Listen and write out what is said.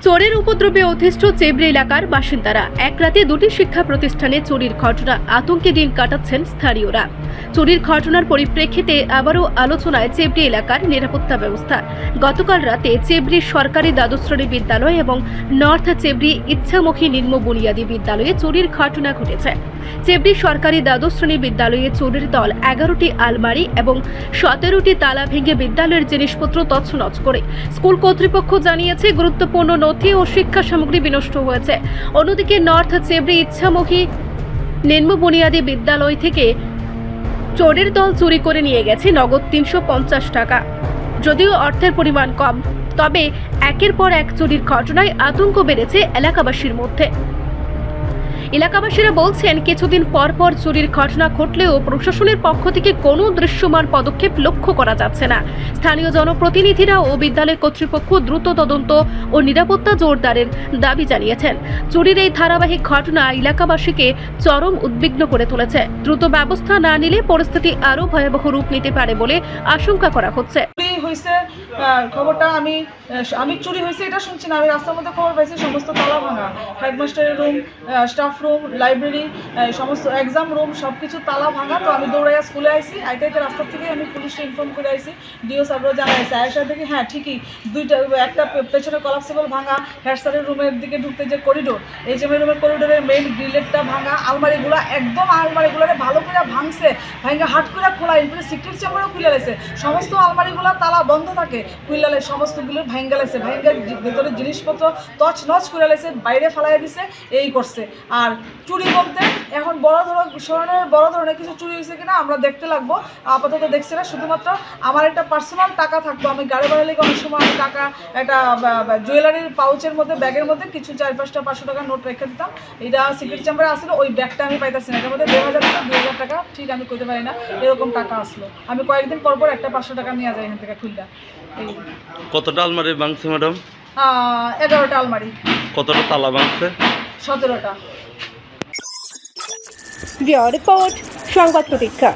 চোরের উপদ্রবে অতিষ্ঠ চেবড়ি এলাকার বাসিন্দারা। এক রাতে দুটি শিক্ষা প্রতিষ্ঠানে চুরির ঘটনা আতঙ্কে দিন কাটাচ্ছেন স্থানীয়রা। চুরির ঘটনার পরিপ্রেক্ষিতে আবারও আলোচনায় চেবড়ি এলাকার নিরাপত্তা ব্যবস্থা। গতকাল রাতে চেবড়ির সরকারি দ্বাদশ শ্রেণী বিদ্যালয় এবং নর্থ চেবড়ি ইচ্ছামুখী নিম্ন বুনিয়াদী বিদ্যালয়ে চুরির ঘটনা ঘটেছে। চেবড়ি সরকারি দ্বাদশ শ্রেণী বিদ্যালয়ে চোরের দল 11টি আলমারি এবং 17টি তালা ভেঙে বিদ্যালয়ের জিনিসপত্র তছনছ করে। স্কুল কর্তৃপক্ষ জানিয়েছে গুরুত্বপূর্ণ নথি ও শিক্ষা সামগ্রী বিনষ্ট হয়েছে। অন্যদিকে নর্থ চেবড়ি ইচ্ছামুখী নিম্ন বুনিয়াদী বিদ্যালয় থেকে চোরের দল চুরি করে নিয়ে গেছে নগদ 350 টাকা। যদিও অর্থের পরিমাণ কম, তবে একের পর এক চুরির ঘটনায় আতঙ্ক বেড়েছে এলাকাবাসীর মধ্যে। এলাকাবাসীরা বলছেন, কিছুদিন পর পর চুরির ঘটনা ঘটলেও প্রশাসনের পক্ষ থেকে কোনো দৃশ্যমান পদক্ষেপ লক্ষ্য করা যাচ্ছে না। স্থানীয় জনপ্রতিনিধিরা ও বিদ্যালয় কর্তৃপক্ষ দ্রুত তদন্ত ও নিরাপত্তা জোরদারের দাবি জানিয়েছেন। চুরির এই ধারাবাহিক ঘটনা এলাকাবাসীকে চরম উদ্বিগ্ন করে তুলেছে। দ্রুত ব্যবস্থা না নিলে পরিস্থিতি আরও ভয়াবহ রূপ নিতে পারে বলে আশঙ্কা করা হচ্ছে। খবরটা আমি চুরি হয়েছে এটা শুনছি না, আমি রাস্তার মধ্যে খবর পাইছি সমস্ত তালা ভাঙা, হেডমাস্টারের রুম, স্টাফ রুম, লাইব্রেরি, সমস্ত এক্সাম রুম সব কিছু তালা ভাঙা। তো আমি দৌড়াইয়া স্কুলে আইসি, আইতে রাস্তার থেকে আমি পুলিশকে ইনফর্ম করে আইসি, ডিও সাহেবরাও জানাইছে। আয়সা দেখি হ্যাঁ ঠিকই একটা পেছনে কলাপসিবল ভাঙা, হেড স্যারের রুমের দিকে ঢুকতে যে করিডোর, এইচএম এর রুমের করিডোরের মেইন গ্রিলেটটা ভাঙা, আলমারিগুলো একদম আলমারিগুলোরে ভালো করে ভাঙছে, ভাঙা হাট করে খোলা, এরপরে সিক্রেট চেম্বারও খুলে গেছে। সমস্ত আলমারিগুলো তালা বন্ধ থাকে, খুললে সমস্তগুলো ভাঙ্গা লাগছে, ভাঙ্গার ভেতরে জিনিসপত্র তছনছ করে লাগছে, বাইরে ফেলাই দিছে, এই করছে। আর চুরি বলতে এখন বড় ধরনের কিছু চুরি হয়েছে কিনা আমরা দেখতে লাগবো, আপাতত দেখছি না। শুধুমাত্র আমার একটা পার্সোনাল টাকা থাকতো, আমি গাড়ি ভাড়া লেগে অনেক সময় আমি টাকা একটা জুয়েলারির পাউচের মধ্যে, ব্যাগের মধ্যে কিছু 4-5টা 500 টাকার নোট রেখে দিতাম। এটা সিক্রেট চেম্বারে আসলো, ওই ব্যাগটা আমি পাইতেছি না। এটার মধ্যে 2000 টাকা 2000 টাকা ঠিক আমি করতে পারি না, এরকম টাকা আসলো। আমি কয়েকদিন পর পর একটা 500 টাকা নিয়ে যাই এখান থেকে খুললা। কতটা আলমারি ভাঙছে ম্যাডাম? 11টা আলমারি। কতটা তালা ভাঙছে? 17টা। রিপোর্ট সংবাদ প্রতীক্ষা।